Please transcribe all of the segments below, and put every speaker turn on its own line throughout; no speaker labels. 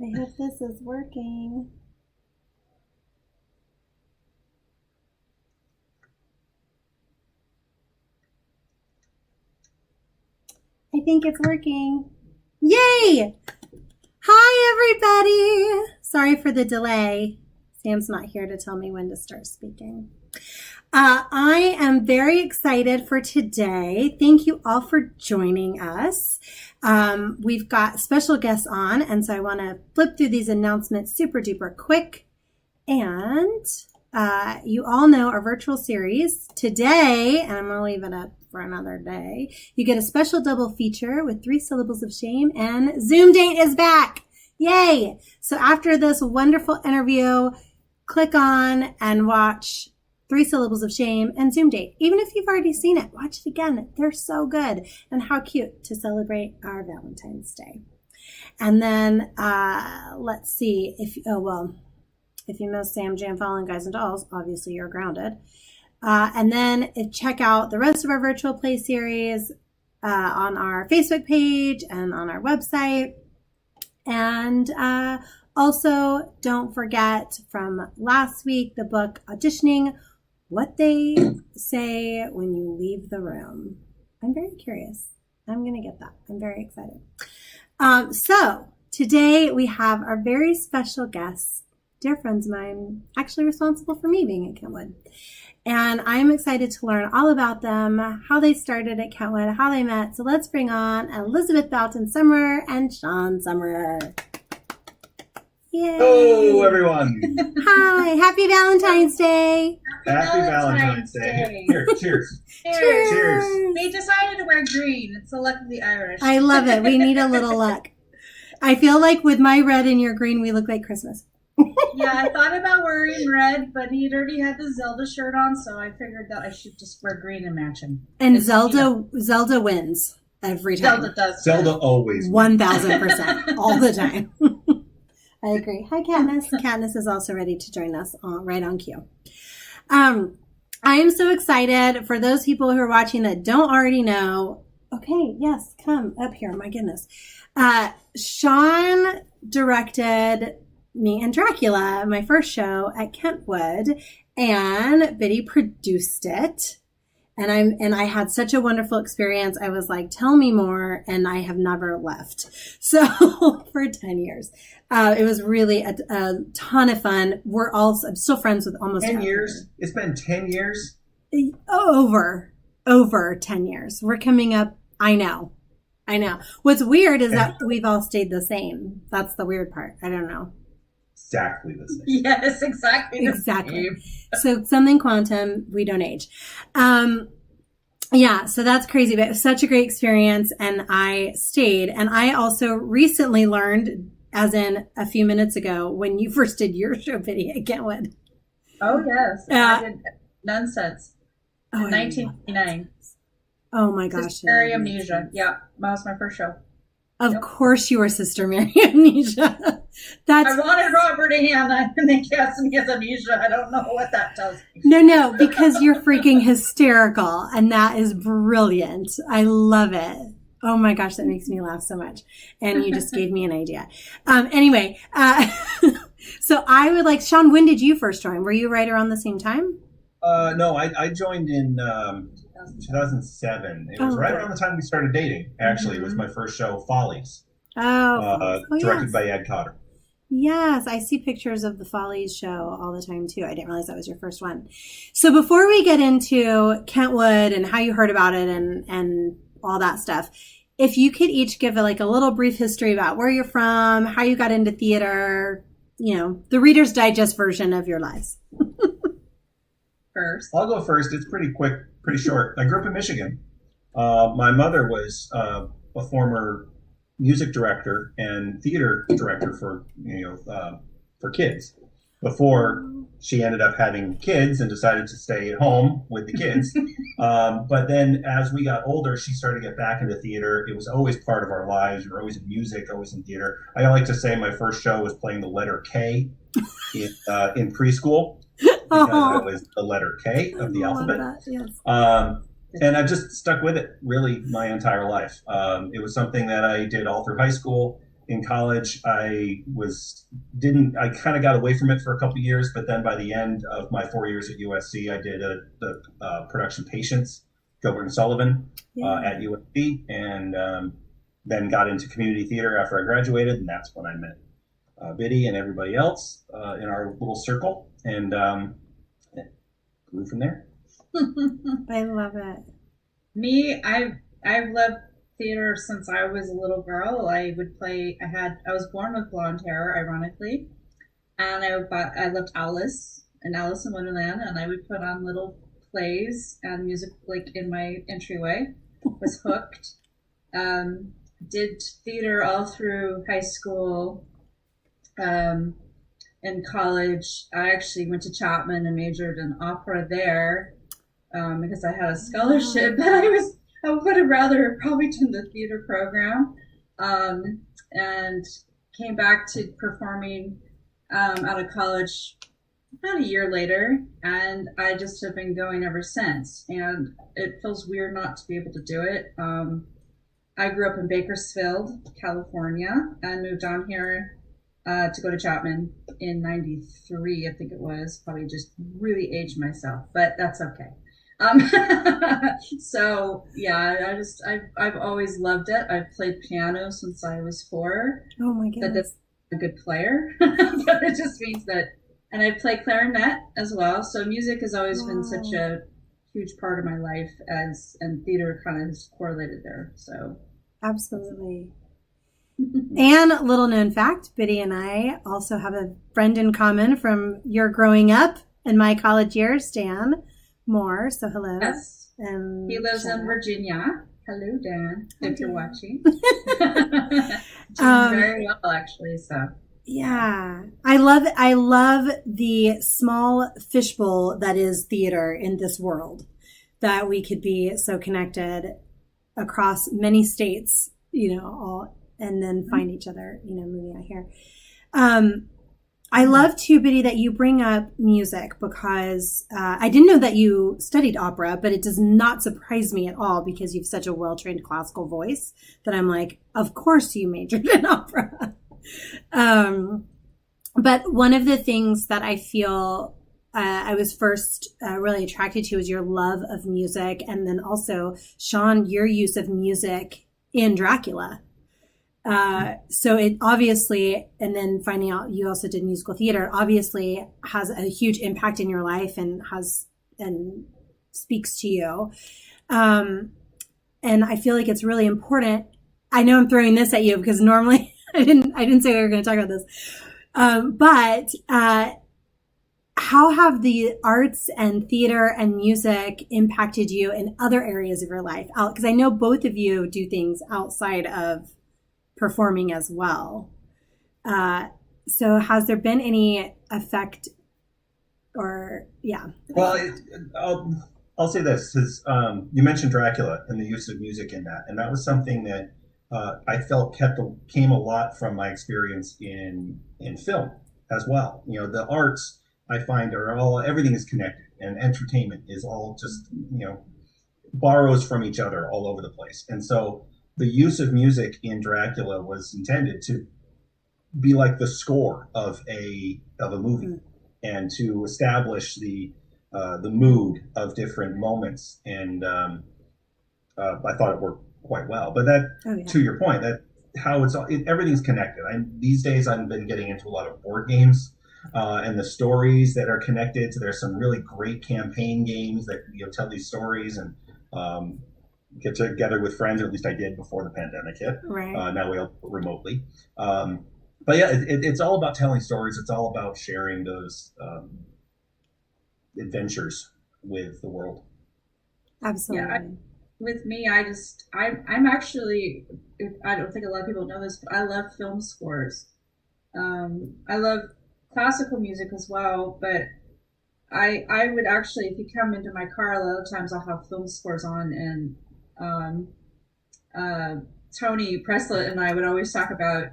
I hope this is working. I think it's working. Yay! Hi, everybody. Sorry for the delay. Sam's not here to tell me when to start speaking. I am very excited for today. Thank you all for joining us. We've got special guests on, and so I want to flip through these announcements super duper quick. And you all know our virtual series today, and I'm going to leave it up for another day. You get a special double feature with 3 syllables of shame, and Zoom date is back. Yay! So after this wonderful interview, click on and watch 3 syllables of shame and Zoom date. Even if you've already seen it, watch it again. They're so good. And how cute to celebrate our Valentine's Day. And then let's see if you know Sam Jam Fallen Guys and Dolls, obviously you're grounded. And then check out the rest of our virtual play series on our Facebook page and on our website. And also, don't forget from last week, the book Auditioning, What They Say When You Leave the Room. I'm very curious. I'm going to get that. I'm very excited. So today we have our very special guests, dear friends of mine, actually responsible for me being at Kentwood. And I'm excited to learn all about them, how they started at Kentwood, how they met. So let's bring on Elizabeth Bouton Summerer and Shawn Summerer. Yay.
Hello, everyone.
Hi. Happy Valentine's Day.
Happy Valentine's Day. Here, cheers.
Cheers.
Cheers.
They decided to wear green. It's the luck of the Irish.
I love it. We need a little luck. I feel like with my red and your green, we look like Christmas.
Yeah, I thought about wearing red, but he'd already had the Zelda shirt on, so I figured that I should just wear green and match him.
And
It's,
Zelda wins every time.
Zelda does.
Zelda always.
1000% all the time. I agree. Hi, Katniss. Katniss is also ready to join us right on cue. I am so excited for those people who are watching that don't already know. Okay, yes, come up here. My goodness. Shawn directed me and Dracula, my first show at Kentwood, and Biddy produced it. And I had such a wonderful experience. I was like, tell me more. And I have never left. So for 10 years, it was really a ton of fun. I'm still friends with almost
10 years? It's been 10 years?
Over 10 years. We're coming up. I know. What's weird is that we've all stayed the same. That's the weird part. I don't know.
Exactly the same.
Yes, exactly.
Exactly. So something quantum, we don't age. Yeah, so that's crazy, but it was such a great experience, and I stayed. And I also recently learned, as in a few minutes ago, when you first did your show video at Kentwood.
Oh, yes. I did Nonsense in 1989.
Oh, my gosh.
Sister Mary Amnesia. Yeah, that was my first show.
Of course you were Sister Mary Amnesia.
I wanted Robert and Hannah, and they cast me as Amnesia. I don't know what that tells me.
No, because you're freaking hysterical, and that is brilliant. I love it. Oh my gosh, that makes me laugh so much. And you just gave me an idea. Anyway, so I would like, Shawn, when did you first join? Were you right around the same time?
No, I joined in 2007. It was right around the time we started dating, actually. It was my first show, Follies. Directed
yes.
by Ed Cotter.
Yes, I see pictures of the Follies show all the time, too. I didn't realize that was your first one. So before we get into Kentwood and how you heard about it and all that stuff, if you could each give a little brief history about where you're from, how you got into theater, the Reader's Digest version of your lives.
First.
I'll go first. It's pretty quick, pretty short. I grew up in Michigan. My mother was a former music director and theater director for kids before she ended up having kids and decided to stay at home with the kids. But then as we got older, she started to get back into theater. It was always part of our lives. We were always in music, always in theater. I like to say my first show was playing the letter K in preschool because I was the letter K of the alphabet.
That, yes.
And I've just stuck with it really my entire life. It was something that I did all through high school. in college, I kind of got away from it for a couple of years, but then by the end of my 4 years at USC, I did the production Patience, Gilbert and Sullivan at USC, and then got into community theater after I graduated, and that's when I met Biddy and everybody else in our little circle, and grew from there.
I love it.
Me, I've loved theater since I was a little girl. I was born with blonde hair, ironically, and I loved Alice and Alice in Wonderland, and I would put on little plays and music like in my entryway. Was hooked. Did theater all through high school. In college, I actually went to Chapman and majored in opera there because I had a scholarship, but I would have rather probably done the theater program, and came back to performing out of college about a year later, and I just have been going ever since, and it feels weird not to be able to do it. I grew up in Bakersfield, California, and moved down here to go to Chapman in '93, I think it was. Probably just really aged myself, but that's okay. So yeah, I've always loved it. I've played piano since I was 4.
Oh my goodness.
That's a good player, but it just means that, and I play clarinet as well. So music has always been such a huge part of my life, and theater kind of has correlated there. So
absolutely. And little known fact, Biddy and I also have a friend in common from your growing up and my college years, Dan Moore. So hello.
Yes. He lives in Virginia. Hello, Dan, if you're watching. Doing very well, actually. So
yeah, I love the small fishbowl that is theater in this world, that we could be so connected across many states, all, and then find each other, moving out here. I love too, Biddy, that you bring up music, because I didn't know that you studied opera, but it does not surprise me at all, because you have such a well-trained classical voice that I'm like, of course you majored in opera. But one of the things that I feel I was first really attracted to is your love of music, and then also, Shawn, your use of music in Dracula. So it obviously, and then finding out you also did musical theater, obviously has a huge impact in your life and speaks to you. And I feel like it's really important. I know I'm throwing this at you because normally I didn't say we were going to talk about this. But how have the arts and theater and music impacted you in other areas of your life? Because I know both of you do things outside of performing as well. So has there been any effect or, yeah.
Well, I'll say this, because you mentioned Dracula and the use of music in that. And that was something that I felt came a lot from my experience in film as well. The arts, I find, everything is connected, and entertainment is all just, borrows from each other all over the place. And so the use of music in Dracula was intended to be like the score of a movie, and to establish the mood of different moments. And I thought it worked quite well. But to your point, that how everything's connected. These days I've been getting into a lot of board games, and the stories that are connected. So there's some really great campaign games that tell these stories, and get together with friends, or at least I did before the pandemic hit.
Right.
Now we all remotely. But yeah, it's all about telling stories. It's all about sharing those adventures with the world.
Absolutely.
Yeah, with me, I'm actually, I don't think a lot of people know this, but I love film scores. I love classical music as well, but I would actually, if you come into my car, a lot of times I'll have film scores on, and Tony Presslett and I would always talk about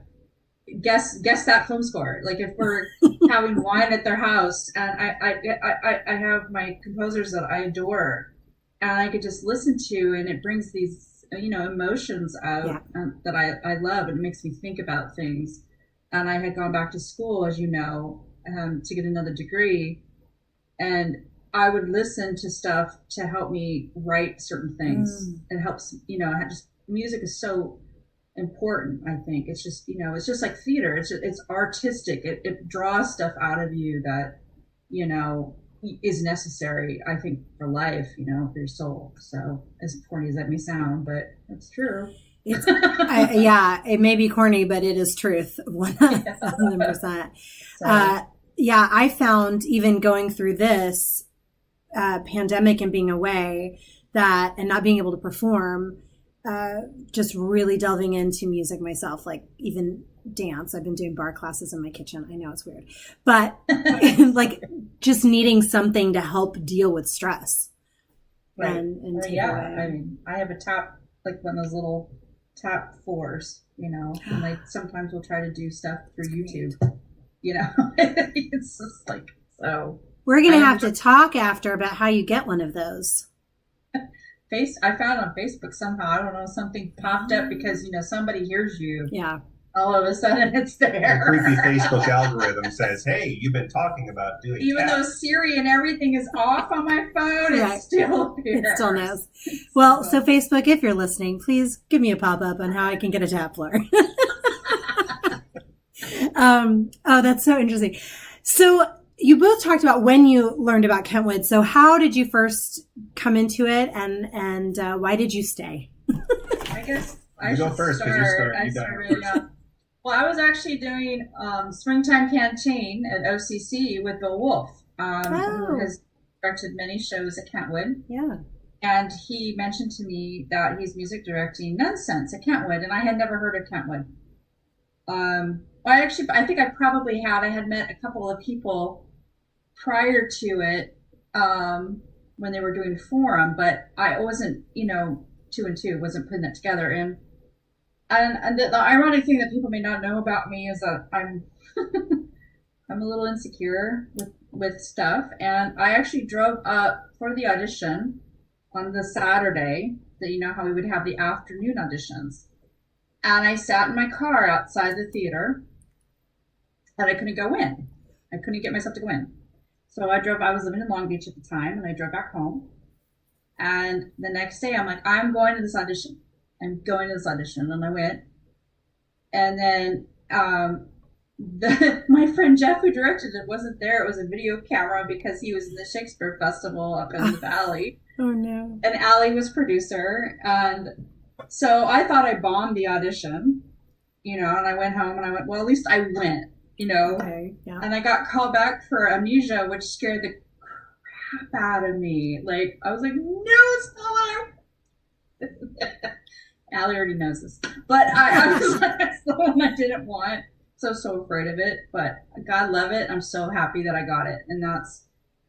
guess that film score. Like if we're having wine at their house, and I have my composers that I adore, and I could just listen to, and it brings these emotions out that I love, and it makes me think about things. And I had gone back to school, as you know, to get another degree, and I would listen to stuff to help me write certain things. It helps, just music is so important. I think it's just, it's just like theater. It's artistic. It draws stuff out of you that, is necessary, I think, for life, for your soul. So as corny as that may sound, but it's true.
It may be corny, but it is truth. 100%. I found, even going through this pandemic and being away, and not being able to perform, just really delving into music myself, like even dance. I've been doing bar classes in my kitchen. I know it's weird, but like just needing something to help deal with stress.
Right.
And take away.
I mean, I have a tap, like one of those little tap floors, and like sometimes we'll try to do stuff through YouTube, it's just like, so.
We're going to have to talk after about how you get one of those.
I found on Facebook somehow, I don't know, something popped up because, somebody hears you.
Yeah.
All of a sudden it's there.
The creepy Facebook algorithm says, hey, you've been talking about doing
Even though Siri and everything is off on my phone, it still appears.
It still knows. Well, so Facebook, if you're listening, please give me a pop-up on how I can get a tap floor. That's so interesting. So you both talked about when you learned about Kentwood. So how did you first come into it, and why did you stay?
I guess I
should go first because you started.
Well, I was actually doing Springtime Canteen at OCC with Bill Wolf, who has directed many shows at Kentwood.
Yeah.
And he mentioned to me that he's music directing Nonsense at Kentwood, and I had never heard of Kentwood. I think I probably had. I had met a couple of people prior to it when they were doing Forum, but I wasn't, 2 and 2, wasn't putting it together. And the ironic thing that people may not know about me is that I'm I'm a little insecure with stuff, and I actually drove up for the audition on the Saturday that how we would have the afternoon auditions, and I sat in my car outside the theater, and I couldn't go in. I couldn't get myself to go in. So I was living in Long Beach at the time, and I drove back home. And the next day, I'm like, I'm going to this audition. I'm going to this audition. And I went. And then my friend Jeff, who directed it, wasn't there. It was a video camera because he was in the Shakespeare Festival up in the Valley.
Oh, no.
And Allie was producer. And so I thought I bombed the audition, and I went home and I went, well, at least I went.
Okay, yeah.
And I got called back for Amnesia, which scared the crap out of me. Like, I was like, no, it's not what I Allie already knows this. But I was like, that's the one I didn't want. So afraid of it. But God love it. I'm so happy that I got it.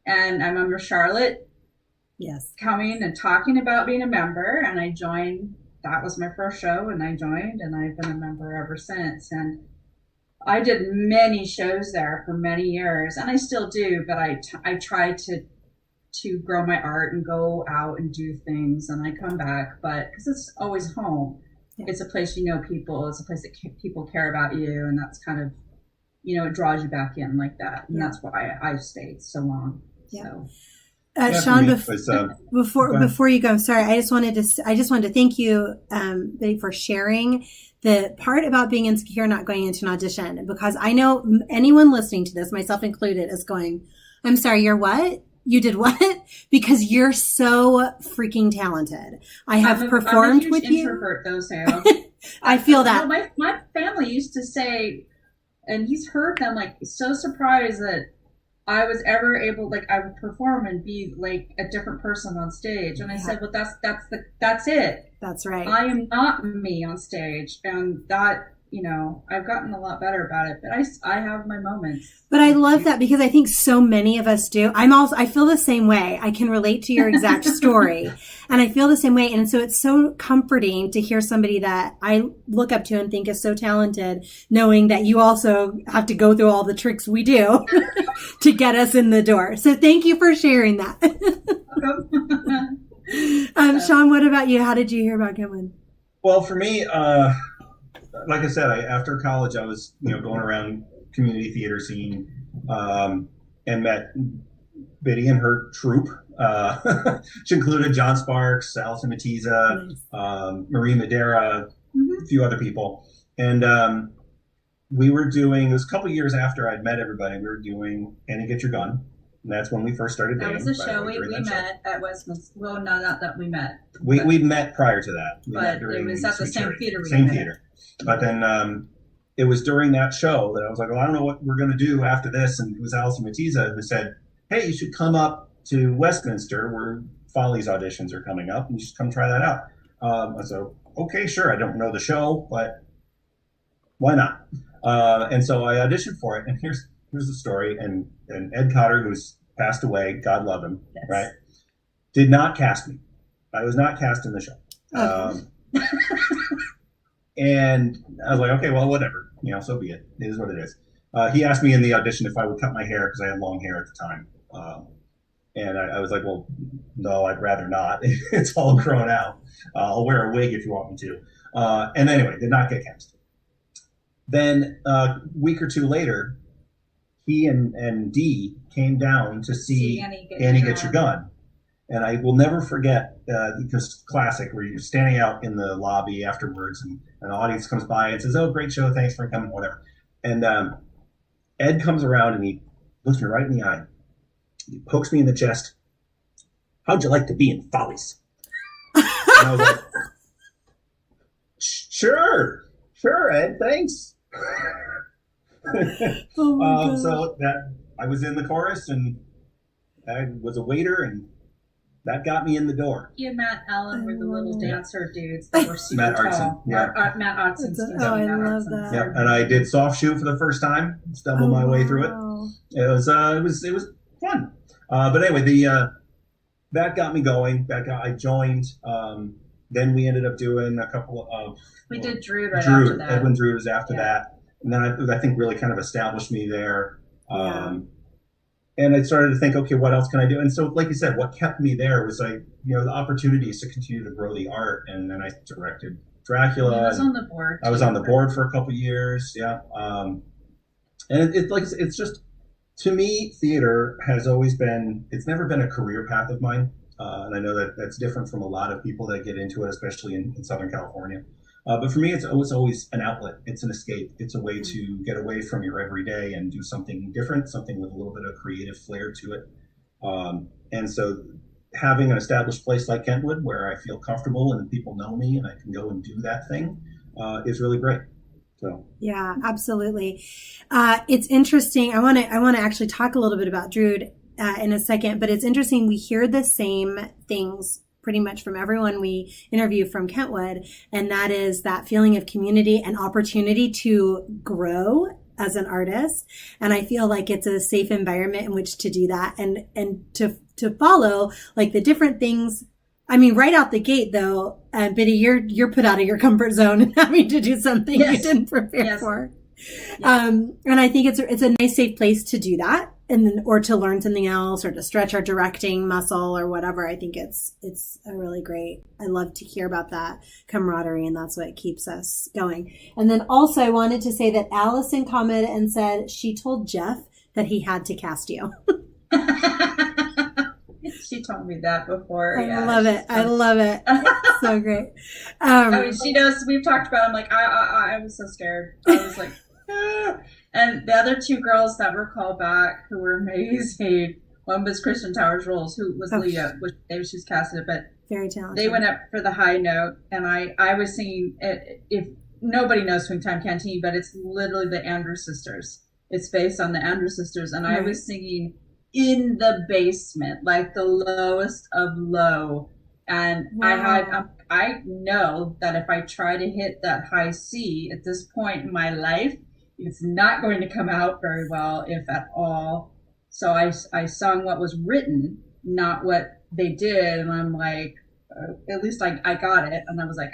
And I remember Charlotte coming and talking about being a member, and I joined. That was my first show, and I joined, and I've been a member ever since. And I did many shows there for many years, and I still do, but I try to grow my art and go out and do things, and I come back, but because it's always home. Yeah. It's a place people. It's a place that people care about you, and that's kind of, it draws you back in like that, and that's why I've stayed so long. Yeah. So.
Shawn, before you go, I'm sorry. I just wanted to thank you for sharing the part about being insecure, not going into an audition, because I know anyone listening to this, myself included, is going, I'm sorry, you're what? You did what? Because you're so freaking talented. I have performed with you. I'm a huge
introvert, though, Sam.
I feel that.
My family used to say, and he's heard them, like, so surprised that I was ever able, like, I would perform and be like a different person on stage. And I said, well, that's it.
That's right.
I am not me on stage. And that, I've gotten a lot better about it, but I have my moments.
But I love that because I think so many of us do. I feel the same way. I can relate to your exact story, and I feel the same way. And so it's so comforting to hear somebody that I look up to and think is so talented, knowing that you also have to go through all the tricks we do to get us in the door. So thank you for sharing that. Shawn, what about you? How did you hear about Kentwood?
Well, for me, like I said, after college, I was going around community theater scene, and met Biddy and her troupe, which included John Sparks, Alison Matiza,
Nice.
Marie Madera, a few other people, and we were doing. It was a couple years after I'd met everybody. We were doing "Annie, Get Your Gun," and that's when we first started dating.
That was a
by the
show
way,
we
during that show.
met at Westminster. Well, no, not that we met.
We met prior to that. We
But
met
it
during
was at the
Sweet
same
Charity.
theater we
Same
met.
theater. But then it was during that show that I was like, well, I don't know what we're going to do after this. And it was Alison Matiza who said, hey, you should come up to Westminster where Follies auditions are coming up, and you should come try that out. I said, okay, sure. I don't know the show, but why not? And so I auditioned for it. And here's the story. And Ed Cotter, who's passed away, God love him,
Yes.
right, did not cast me. I was not cast in the show.
Okay.
And I was like, okay, well, whatever. So be it. It is what it is. He asked me in the audition if I would cut my hair because I had long hair at the time. And I was like, well, no, I'd rather not. It's all grown out. I'll wear a wig if you want me to. And anyway, did not get cast. Then a week or two later, he and Dee came down to see Annie Get Your Gun. And I will never forget, because classic, where you're standing out in the lobby afterwards and the audience comes by and says, oh, great show, thanks for coming, whatever. And Ed comes around and he looks me right in the eye. He pokes me in the chest. How'd you like to be in Follies? And I was like, sure, Ed, thanks.
Oh my gosh.
So that I was in the chorus and I was a waiter, and that got me in the door.
You and Matt Allen were the little
Oh.
dancer dudes that were super
Matt
tall.
Artson, yeah.
Matt Artson.
I love that.
Yeah, and I did soft shoe for the first time. Stumbled my way through it.
Wow.
It was fun. But anyway, that got me going. I joined. Then we ended up doing a couple of.
We did Drood after that.
Edwin Drood was after
Yeah.
that, and then I think really kind of established me there.
Yeah.
And I started to think, okay, what else can I do? And so, like you said, what kept me there was the opportunities to continue to grow the art. And then I directed Dracula.
I was on the board.
I was on the board for a couple years. Yeah. And it's just, to me, theater has always been, it's never been a career path of mine. And I know that that's different from a lot of people that get into it, especially in Southern California. But for me, it's always an outlet. It's an escape. It's a way to get away from your everyday and do something different, something with a little bit of creative flair to it. And so having an established place like Kentwood, where I feel comfortable and people know me and I can go and do that thing, is really great. So
Yeah, absolutely. It's interesting. I want to actually talk a little bit about Drood in a second, but it's interesting. We hear the same things pretty much from everyone we interview from Kentwood, and that is that feeling of community and opportunity to grow as an artist. And I feel like it's a safe environment in which to do that and to follow like the different things. I mean, right out the gate though, Biddy, you're put out of your comfort zone and having to do something you didn't prepare for. And I think it's a nice safe place to do that, or to learn something else, or to stretch our directing muscle or whatever. I think it's a really great. I love to hear about that camaraderie, and that's what keeps us going. And then also I wanted to say that Allison commented and said she told Jeff that he had to cast you.
She told me that before.
I love it. I love it. It's so great.
I mean, she knows. We've talked about it. I'm like, I was so scared. I was like, ah. And the other two girls that were called back who were amazing. One was Kristen Towers Rolls, who was Leah, which maybe she's casted it, but
very talented.
They went up for the high note, and I was singing. If nobody knows Swingtime Canteen, but it's literally the Andrews Sisters. It's based on the Andrews Sisters, and I was singing in the basement, like the lowest of low. And I know that if I try to hit that high C at this point in my life, it's not going to come out very well, if at all. So I sung what was written, not what they did. And I'm like, at least I got it. And I was like,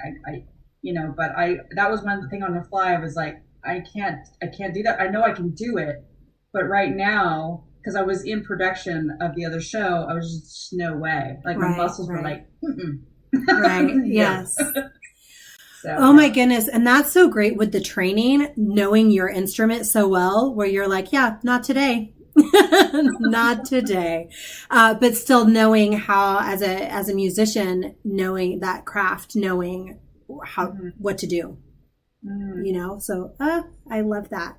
that was one thing on the fly. I was like, I can't do that. I know I can do it, but right now because I was in production of the other show. I was just no way. Like my muscles were like, mm-mm.
Right. Yes.
So,
oh my goodness. And that's so great with the training, knowing your instrument so well, where you're like, yeah, not today. Not today. But still knowing how, as a musician, knowing that craft, knowing how, what to do, you know? So, I love that.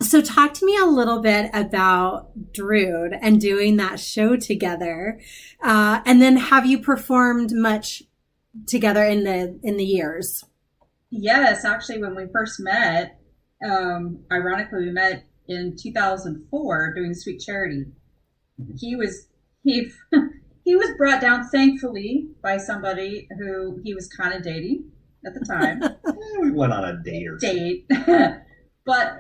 So talk to me a little bit about Drood and doing that show together. And then have you performed much together in the years?
Yes, actually, when we first met, ironically, we met in 2004 doing Sweet Charity. He was brought down, thankfully, by somebody who he was kind of dating at the time.
We went on a date or
date. But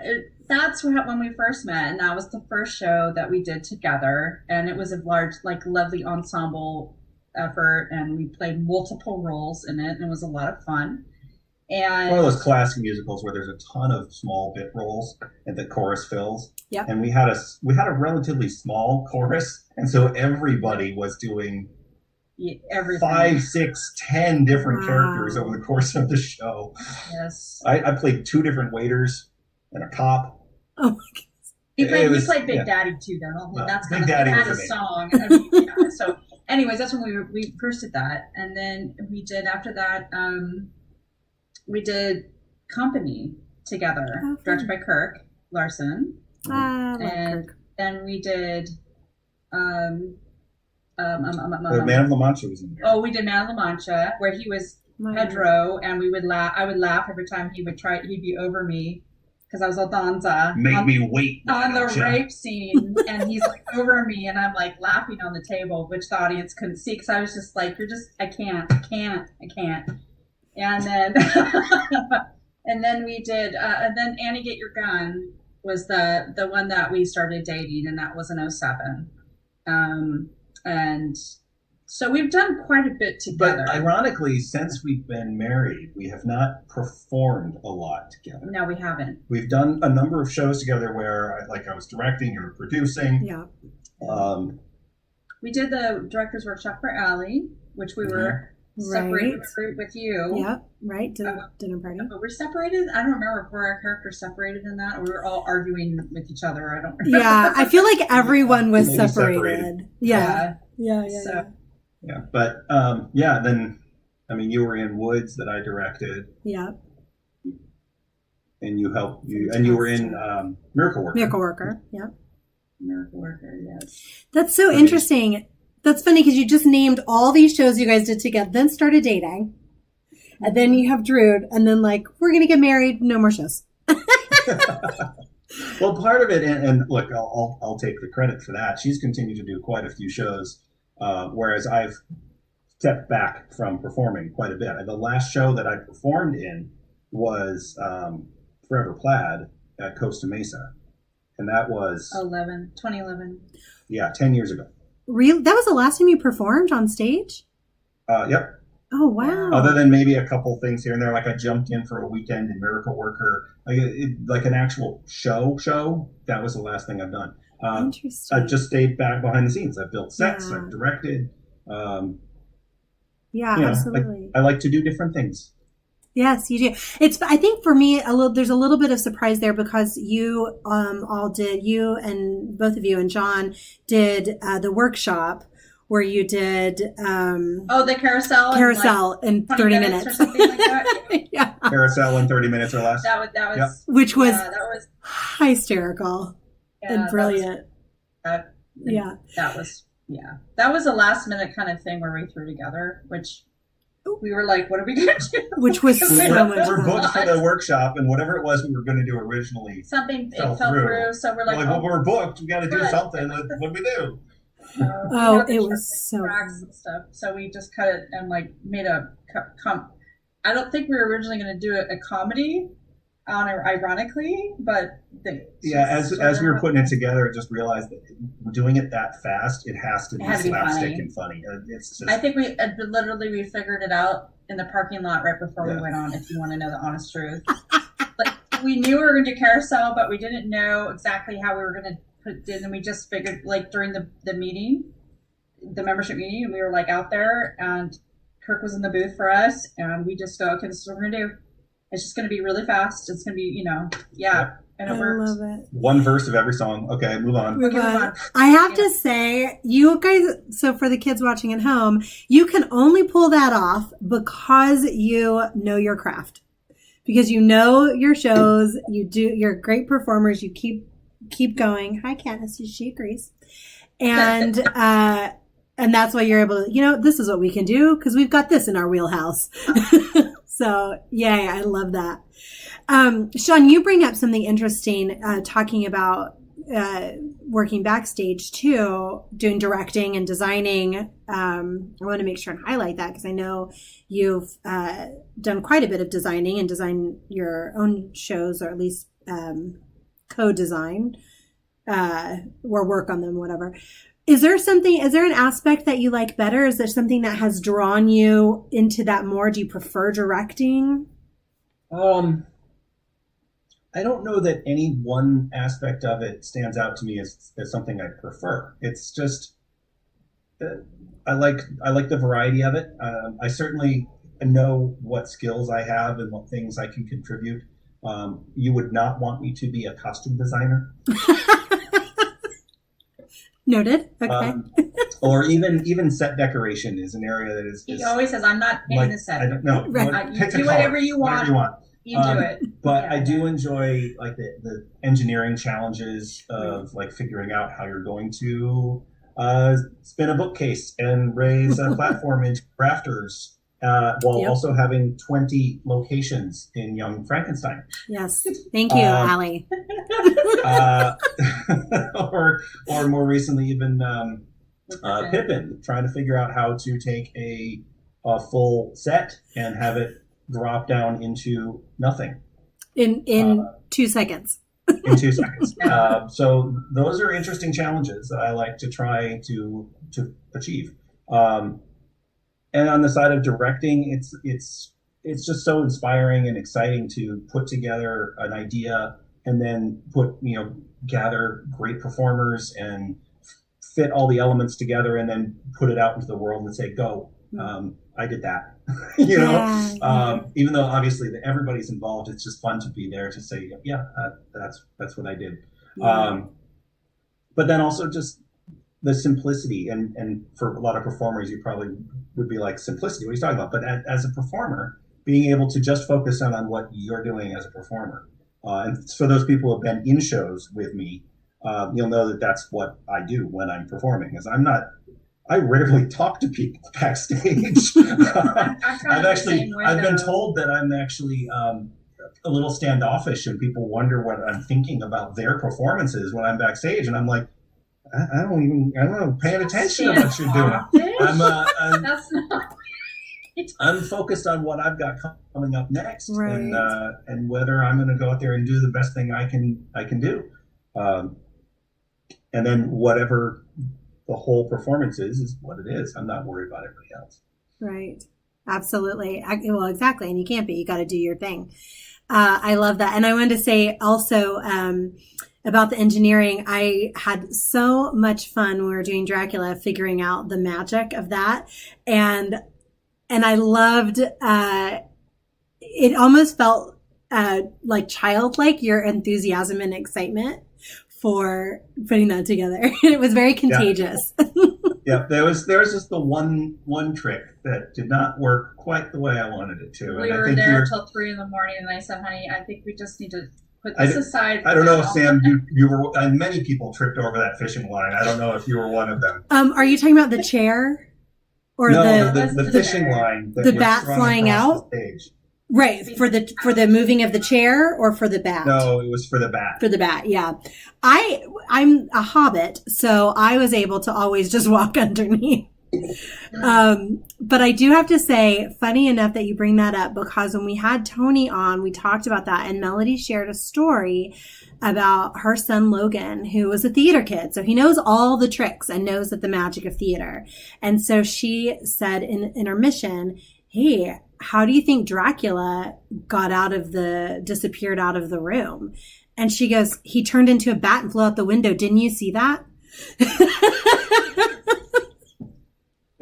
that's when we first met, and that was the first show that we did together, and it was a large, like, lovely ensemble effort, and we played multiple roles in it, and it was a lot of fun. And
one of those classic musicals where there's a ton of small bit roles and the chorus fills.
Yeah.
And we had a relatively small chorus, and so everybody was doing
everything.
5, 6, 10 different characters over the course of the show.
Yes.
I played 2 different waiters and a cop.
Oh my goodness.
You played Big Daddy too, though.
Well,
that's
Big
kind
Daddy
of
was
a
amazing.
song. I mean, yeah. So, anyways, that's when we first did that, and then we did after that. We did Company together, directed by Kirk Larson.
I love
And
Kirk.
then we did
The Man of La Mancha was in there.
oh, we did Man of La Mancha, where he was Pedro, and we would laugh. I would laugh every time he'd be over me because I was Aldonza.
Make me wait.
On the rape scene, and he's like over me, and I'm like laughing on the table, which the audience couldn't see because I was just like, I can't. And then, and then we did, and then Annie Get Your Gun was the one that we started dating, and that was in 2007. And so we've done quite a bit together.
But ironically, since we've been married, we have not performed a lot together.
No, we haven't.
We've done a number of shows together where I was directing, you were producing.
Yeah.
We did the director's workshop for Allie, which we were separated with you.
Yep. Right. Dinner party.
But we're separated. I don't remember if our characters separated in that, or we were all arguing with each other. I don't remember.
Yeah, I feel like everyone was
Maybe
separated. Yeah.
Yeah. But then you were in Woods that I directed.
Yeah.
And you helped and you were in Miracle Worker.
Miracle Worker. Yeah.
Miracle Worker. Yes.
That's so interesting. That's funny because you just named all these shows you guys did together, then started dating, and then you have Drood, and then we're gonna get married, no more shows.
Well, part of it, and look, I'll take the credit for that. She's continued to do quite a few shows, whereas I've stepped back from performing quite a bit. The last show that I performed in was Forever Plaid at Costa Mesa, and that was
2011.
Yeah, 10 years ago.
Really? That was the last time you performed on stage?
Yep.
Oh, wow.
Other than maybe a couple things here and there, like I jumped in for a weekend in Miracle Worker, like an actual show. That was the last thing I've done.
Interesting.
I just stayed back behind the sines. I've built sets.
Yeah.
I've directed.
Absolutely.
I like to do different things.
Yes, you do. I think for me, there's a little bit of surprise there because you you and both of you and John did the workshop where you did
the
carousel in 30 minutes
or something like that.
Yeah.
Carousel in 30 minutes or less.
That was
which was
that was
hysterical and brilliant.
That was a last minute kind of thing where we threw together, which we were like, what are we going to do?
Which was so much
We're
fun.
booked for the workshop, and whatever it was we were going to do originally,
something fell through. So we're like,
well, we're booked. We got to do something. What do we do?
It was so
tracks and stuff. So we just cut it and made a I don't think we were originally going to do a comedy on it, ironically, but
as we were putting it together, I just realized that doing it that fast, it has to be slapstick and funny. It's just.
I think we figured it out in the parking lot right before we went on. If you want to know the honest truth, we knew we were going to do carousel, but we didn't know exactly how we were going to and we just figured like during the meeting, the membership meeting, and we were like out there, and Kirk was in the booth for us, and we just go, okay, this is what we're gonna do. It's just gonna be really fast. It's gonna be, yeah. And it worked.
I love it.
One verse of every song. Okay, move on.
Move on. I have to say, you guys, so for the kids watching at home, you can only pull that off because you know your craft. Because you know your shows, you're great performers, you keep going. Hi, Candace, she agrees. And and that's why you're able to, this is what we can do because we've got this in our wheelhouse. So, yay, I love that. Shawn, you bring up something interesting, talking about working backstage too, doing directing and designing. I want to make sure and highlight that because I know you've done quite a bit of designing and design your own shows, or at least co-design or work on them, whatever. Is there an aspect that you like better? Is there something that has drawn you into that more? Do you prefer directing?
I don't know that any one aspect of it stands out to me as something I prefer. It's just I like the variety of it. I certainly know what skills I have and what things I can contribute. You would not want me to be a costume designer.
Noted. Okay.
Or even set decoration is an area that is.
He always says, "I'm not paying the set."
I don't know.
Right.
You do whatever you want. You do it.
But I do enjoy like the engineering challenges of like figuring out how you're going to spin a bookcase and raise a platform into rafters while also having 20 locations in Young Frankenstein.
Yes. Thank you, Allie.
or more recently, even Pippin, trying to figure out how to take a full set and have it drop down into nothing
in 2 seconds.
In 2 seconds. So those are interesting challenges that I like to try to achieve. And on the side of directing, it's just so inspiring and exciting to put together an idea and then gather great8performers and fit all the elements together and then put it out into the world and say, go. I did that. Even though obviously everybody's involved, it's just fun to be there to say, that's what I did. But then also just the simplicity and for a lot of performers, you probably would be like, simplicity, what are you talking about? But as a performer, being able to just focus on what you're doing as a performer. And for those people who have been in shows with me, you'll know that that's what I do when I'm performing, is I rarely talk to people backstage. I've been told that I'm actually a little standoffish, and people wonder what I'm thinking about their performances when I'm backstage, and I'm like, I don't know, paying attention to what you're doing.
That's not.
I'm focused on what I've got coming up next,
right.
and whether I'm going to go out there and do the best thing I can do, and then whatever the whole performance is what it is. I'm not worried about everybody else.
Right. Absolutely. Well, exactly. And you can't be. You got to do your thing. I love that. And I wanted to say also about the engineering, I had so much fun when we were doing Dracula, figuring out the magic of that. And I loved, it almost felt like childlike, your enthusiasm and excitement for putting that together. It was very contagious.
Yeah, there was just the one trick that did not work quite the way I wanted it to.
We were there till 3 a.m, and I said, honey, I think we just need to put this aside.
I don't know if Sam, you were, and many people tripped over that fishing line. I don't know if you were one of them.
Are you talking about the chair? Or
the fishing line.
The bat flying out?
The stage.
Right, for the moving of the chair or for the bat?
No, it was for the bat.
For the bat, yeah. I'm a hobbit, so I was able to always just walk underneath. But I do have to say, funny enough that you bring that up, because when we had Tony on, we talked about that, and Melody shared a story about her son Logan, who was a theater kid. So he knows all the tricks and knows that the magic of theater. And so she said in her mission, hey, how do you think Dracula disappeared out of the room? And she goes, he turned into a bat and flew out the window. Didn't you see that?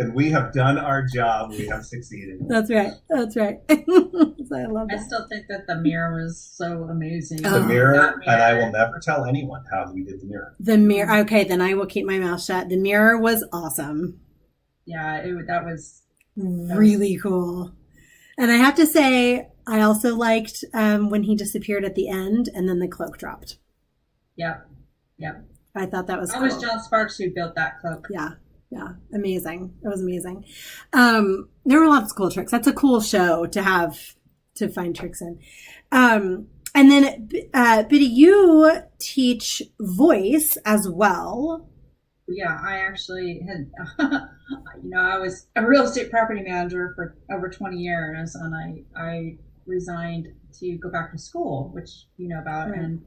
And we have done our job. We have succeeded.
That's right. That's right. So I love that.
I still think that the mirror was so amazing.
The mirror, and I will never tell anyone how we did the mirror.
The mirror. Okay, then I will keep my mouth shut. The mirror was awesome.
Yeah, that was
really cool. And I have to say, I also liked when he disappeared at the end and then the cloak dropped.
Yep. Yep.
I thought that was
cool.
cool.
It was John Sparks who built that cloak.
Yeah. Yeah. Amazing. It was amazing. There were lots of cool tricks. That's a cool show to have to find tricks in. And then, Biddy, you teach voice as well.
Yeah, I actually had, I was a real estate property manager for over 20 years, and I resigned to go back to school, which you know about. Right. And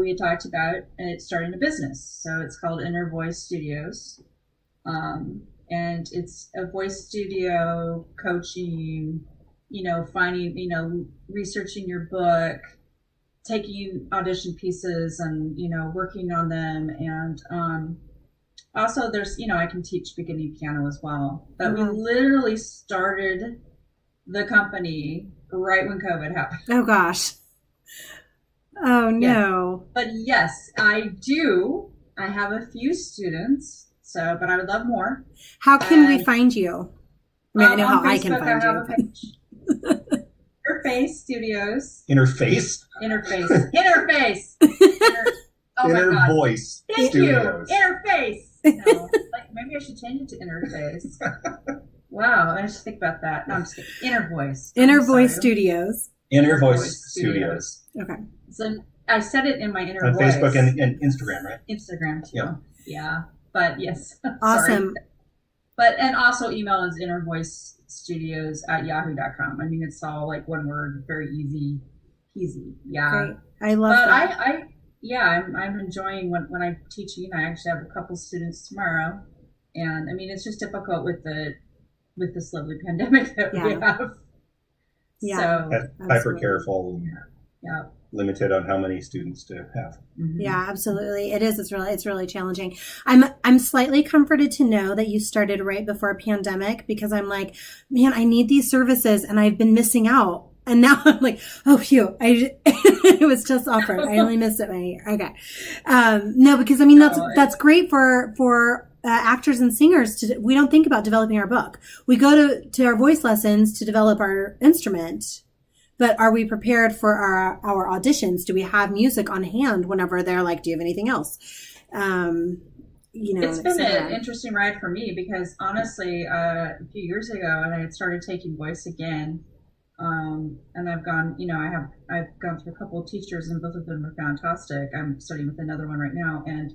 we had talked about starting a business. So it's called Inner Voice Studios. And it's a voice studio coaching, finding, researching your book, taking audition pieces and, working on them. And also there's, I can teach beginning piano as well. But we literally started the company right when COVID happened.
Oh, gosh. Oh, no.
Yes. But yes, I do. I have a few students, but I would love more.
How can we find you? I know how Facebook, I can find you.
Interface Studios.
Interface?
Interface.
Inner Voice
Thank
Studios.
You. Interface. No, maybe I should change it to Interface. Wow, I should think about that. No, I'm just kidding. Inner Voice.
Inner Voice Studios.
Inner Voice Studios.
Okay.
So I said it in my Inner
on
Voice.
On Facebook and Instagram, right?
Instagram too.
Yeah.
Yeah. But yes.
Awesome.
And also email is innervoicestudios@yahoo.com. I mean, it's all like one word, very easy peasy. Yeah.
Great. I love that.
I'm enjoying when I'm teaching. I actually have a couple students tomorrow. And I mean, it's just difficult with this lovely pandemic that we have.
Yeah.
So
hyper careful.
Yeah.
Limited on how many students to have.
Mm-hmm. Yeah, absolutely. It is. It's really challenging. I'm slightly comforted to know that you started right before a pandemic, because I'm like, man, I need these services and I've been missing out. And now I'm like, oh, phew, it was just offered. I only missed it by a year. Okay. No, because I mean, that's great for actors and singers. We don't think about developing our book. We go to our voice lessons to develop our instrument. But are we prepared for our auditions? Do we have music on hand whenever they're like, do you have anything else?
It's been an interesting ride for me, because honestly, a few years ago, I had started taking voice again. And I've gone, I've gone through a couple of teachers, and both of them are fantastic. I'm starting with another one right now, and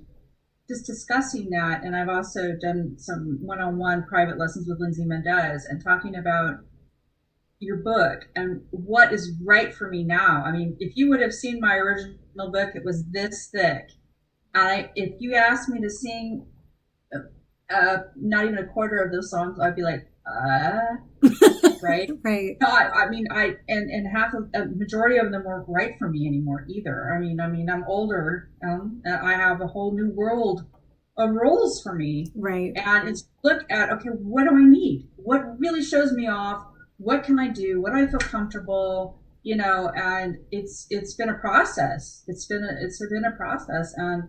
just discussing that. And I've also done some one-on-one private lessons with Lindsay Mendez and talking about your book and what is right for me now. I mean, if you would have seen my original book, it was this thick. If you asked me to sing not even a quarter of those songs, I'd be like, right?
Right.
No, and half of a majority of them weren't right for me anymore either. I mean, I'm older. I have a whole new world of roles for me.
Right.
And it's look at, okay, what do I need? What really shows me off? What can I do? What do I feel comfortable? And it's been a process. It's been a process. And,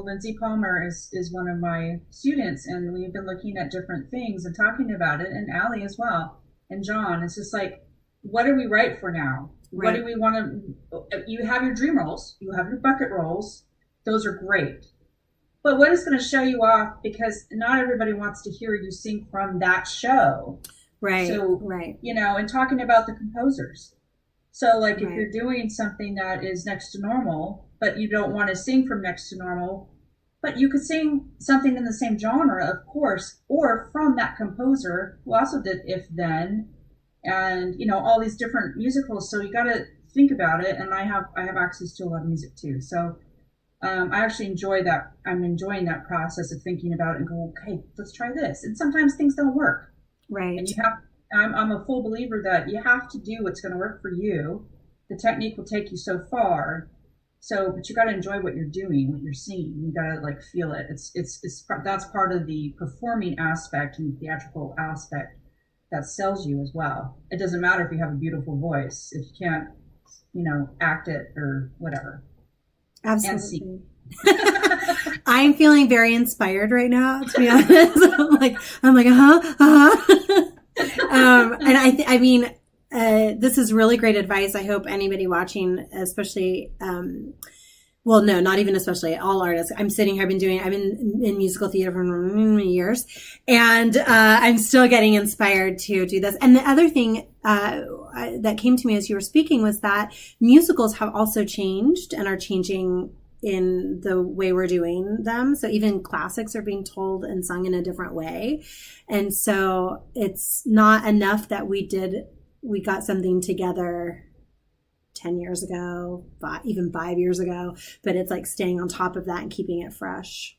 Lindsay Palmer is one of my students, and we've been looking at different things and talking about it, and Allie as well, and John. It's just like, what are we right for now? Right. What do we want to, you have your dream roles, you have your bucket roles. Those are great. But what is going to show you off? Because not everybody wants to hear you sing from that show.
Right.
So,
right.
And talking about the composers. So like if you're doing something that is next to normal, but you don't want to sing from next to normal, but you could sing something in the same genre, of course, or from that composer who also did If Then, and all these different musicals. So you got to think about it. And I have access to a lot of music too. So I actually enjoy that. I'm enjoying that process of thinking about it and go, okay, let's try this. And sometimes things don't work.
Right.
And you have, I'm a full believer that you have to do what's going to work for you. The technique will take you so far. So, but you got to enjoy what you're doing, what you're seeing. You got to like feel it. That's part of the performing aspect and theatrical aspect that sells you as well. It doesn't matter if you have a beautiful voice if you can't, act it or whatever.
Absolutely. I'm feeling very inspired right now, to be honest. I'm like, and I mean, this is really great advice. I hope anybody watching, especially, well, no, not even especially, all artists. I'm sitting here, I've been in musical theater for many years, and I'm still getting inspired to do this. And the other thing that came to me as you were speaking was that musicals have also changed and are changing in the way we're doing them. So even classics are being told and sung in a different way. And so it's not enough that we got something together 10 years ago, even 5 years ago, but it's like staying on top of that and keeping it fresh.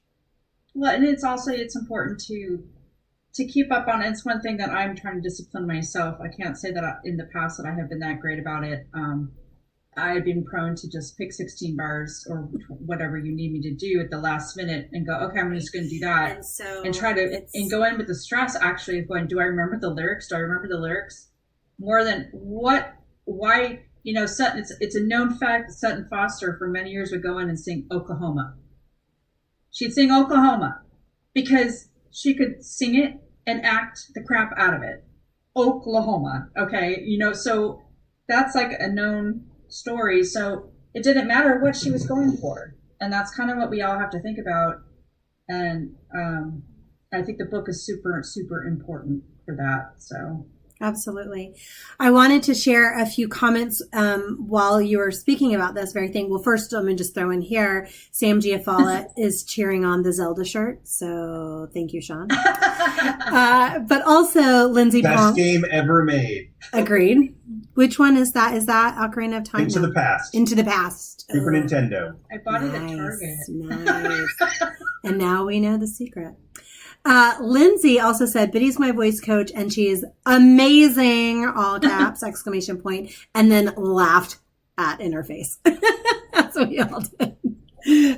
Well, and it's important to keep up on it. It's one thing that I'm trying to discipline myself. I can't say that in the past that I have been that great about it. I've been prone to just pick 16 bars or whatever you need me to do at the last minute and go, okay, I'm just going to do that. And try to go in with the stress actually of going, do I remember the lyrics? Do I remember the lyrics? More than why, Sutton, it's a known fact that Sutton Foster for many years would go in and sing Oklahoma. She'd sing Oklahoma because she could sing it and act the crap out of it. Oklahoma. Okay. So that's like a known story. So it didn't matter what she was going for. And that's kind of what we all have to think about. And I think the book is super, super important for that. So.
Absolutely. I wanted to share a few comments while you were speaking about this very thing. Well, first, I'm going to just throw in here, Sam Giafala is cheering on the Zelda shirt. So thank you, Shawn. But also Lindsay
Best game ever made.
Agreed. Which one is that? Is that Ocarina of Time?
Into the Past.
Into the Past.
Super Nintendo.
I bought it at Target.
Nice. And now we know the secret. Lindsay also said, Biddy's my voice coach and she is amazing, all caps, exclamation point, and then laughed at Interface. That's what we all did.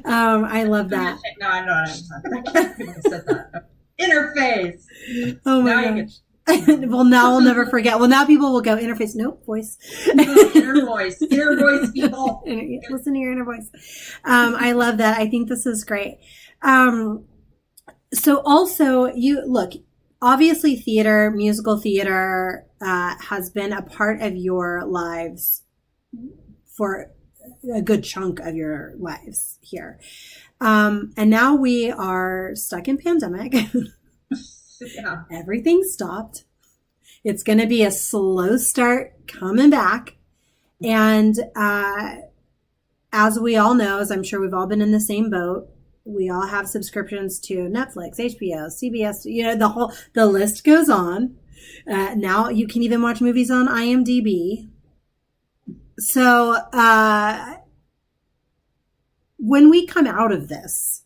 I love that.
No, I said that. Interface.
Oh my gosh. Well, now we'll never forget. Well, now people will go, Interface, nope, voice.
Inner voice people.
Listen to your inner voice. I love that. I think this is great. So also obviously theater, musical theater, has been a part of your lives for a good chunk of your lives here. And now we are stuck in pandemic.
Yeah.
Everything stopped. It's going to be a slow start coming back. And, as we all know, as I'm sure we've all been in the same boat, we all have subscriptions to Netflix, HBO, CBS, the list goes on. Now you can even watch movies on IMDb. So, when we come out of this,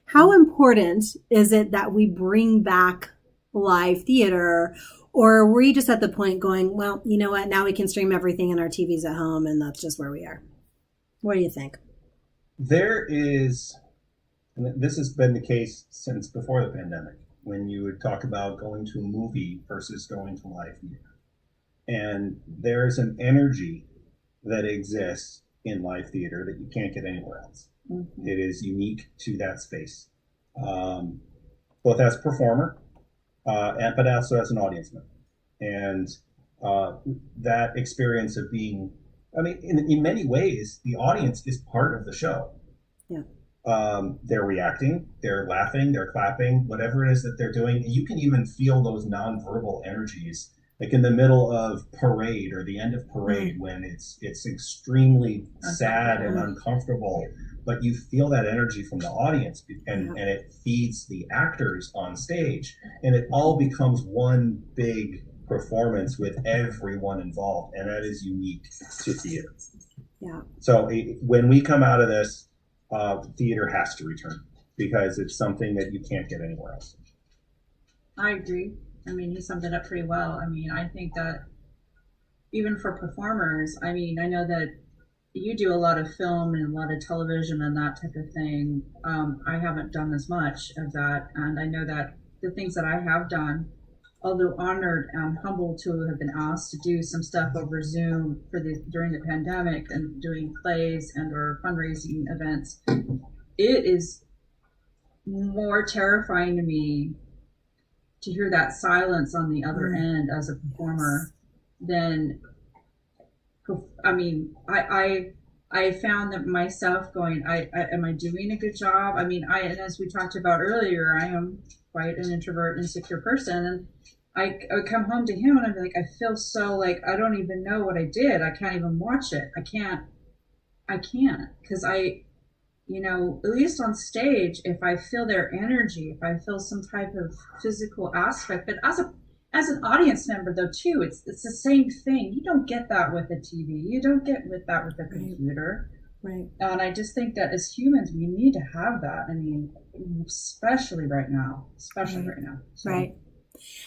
how important is it that we bring back live theater, or are we just at the point going, well, you know what, now we can stream everything in our TVs at home and that's just where we are? What do you think?
There is... And this has been the case since before the pandemic, when you would talk about going to a movie versus going to live theater. And there's an energy that exists in live theater that you can't get anywhere else. Mm-hmm. It is unique to that space, both as a performer, but also as an audience member. And that experience of being, in many ways, the audience is part of the show.
Yeah.
They're reacting, they're laughing, they're clapping, whatever it is that they're doing. You can even feel those nonverbal energies, like in the middle of parade or the end of parade, when it's extremely sad and uncomfortable, but you feel that energy from the audience, and it feeds the actors on stage, and it all becomes one big performance with everyone involved, and that is unique to theater.
Yeah.
So when we come out of this, theater has to return because it's something that you can't get anywhere else.
I agree. I mean, he summed it up pretty well. I mean, I think that even for performers, I mean, I know that you do a lot of film and a lot of television and that type of thing. I haven't done as much of that. And I know that the things that I have done, although honored and humbled to have been asked to do some stuff over Zoom during the pandemic and doing plays and or fundraising events, it is more terrifying to me to hear that silence on the other end as a performer than, I mean, I found that myself going, am I doing a good job? I mean, and as we talked about earlier, I am quite an introvert and insecure person, and I would come home to him and I'd be like, I feel so like I don't even know what I did. I can't even watch it. I can't because at least on stage, if I feel their energy, if I feel some type of physical aspect, but as an audience member though too, it's the same thing. You don't get that with a TV. You don't get that with a computer.
Right.
And I just think that as humans, we need to have that. I mean, especially right now. So.
Right.